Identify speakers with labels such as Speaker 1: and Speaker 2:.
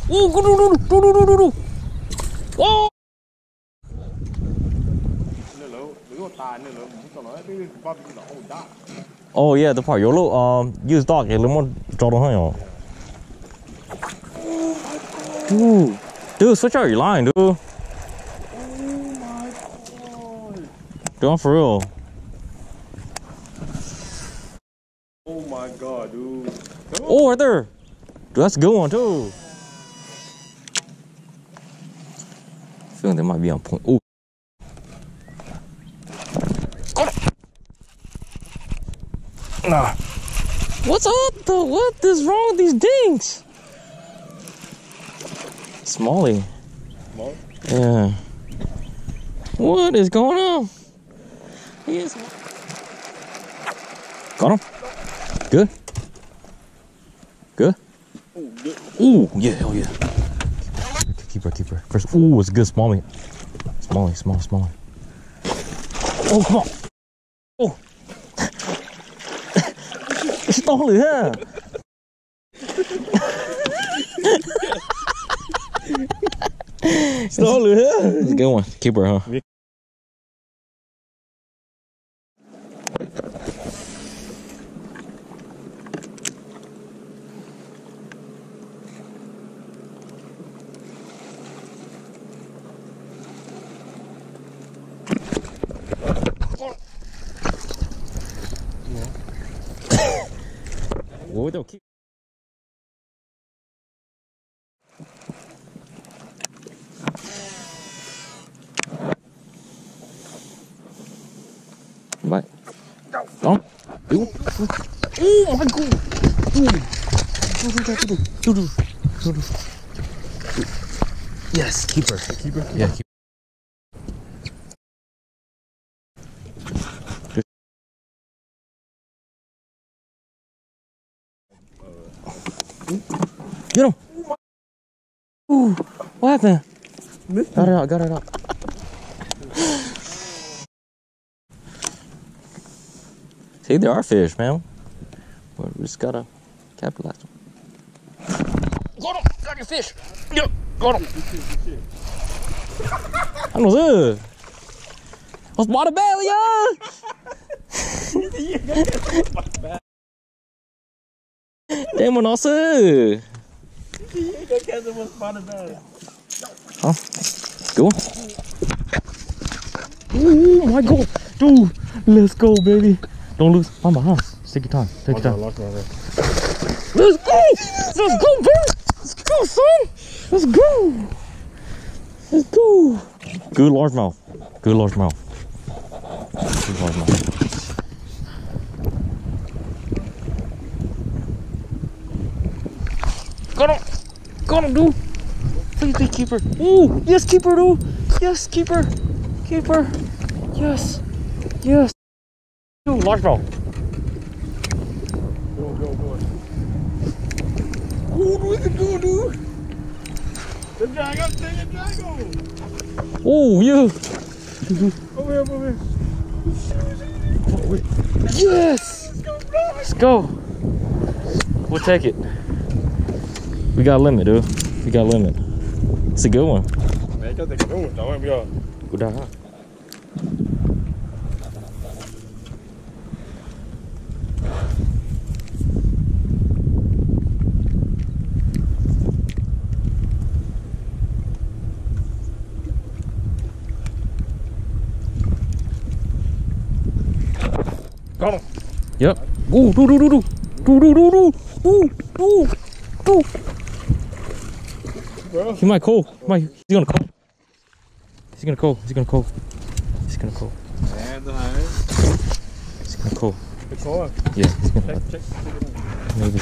Speaker 1: Oh, go. Oh. Oh yeah, the part YOLO use dog cái lemon cho nó hơi dude, switch out your line, dude.
Speaker 2: Oh my god.
Speaker 1: Dude, for real.
Speaker 2: Oh my god, dude.
Speaker 1: Oh, right there. Dude, that's a good one too. I feel like they might be on point. Oh. Nah. What's up though? What is wrong with these dinks? Smalley.
Speaker 2: Small?
Speaker 1: Yeah. What is going on? He is. Got him. Good. Good.
Speaker 2: Oh, good.
Speaker 1: Ooh, yeah, hell yeah. Keep her. First, ooh, it's good, Smalley. Small. Oh, come on. Oh. Smalley, huh? Smalley, huh? It's a good one. Keep her, huh? What don't keep. Bye. Go. Ooh. Oh my god. Ooh. Yes, keep her.
Speaker 2: Keep her?
Speaker 1: Yeah, keep her. Get him! Ooh, what happened? Got it out. See, there are fish, man. But we just gotta capitalize them. Got your fish! Yep, got him! Ano sir? What's bought a belly, Damn, nó sư. Huh? Go on. Oh my god, dude! Let's go, baby. Don't lose. Mama, huh? Take your time. Let's go! Let's go, baby! Let's go, son! Let's go! Good largemouth. Got him, dude. Please keep her. Ooh, yes, keep her, dude. Yes, keep her. Yes. Dude, largemouth.
Speaker 2: Go. Ooh, look at go, dude. The dragon.
Speaker 1: Oh, yeah.
Speaker 2: Over here.
Speaker 1: Yes. Let's go. We'll take it. We got a limit, dude. It's a good one.
Speaker 2: Man, jag tänker nog, det var en bra.
Speaker 1: God dag.
Speaker 2: Got him.
Speaker 1: Yep. Ooh, do.
Speaker 2: Bro.
Speaker 1: He might call. He's gonna call. He's gonna call.
Speaker 2: And
Speaker 1: He's gonna call.
Speaker 2: It's on.
Speaker 1: Yeah, he's gonna.
Speaker 2: Check.
Speaker 1: Maybe.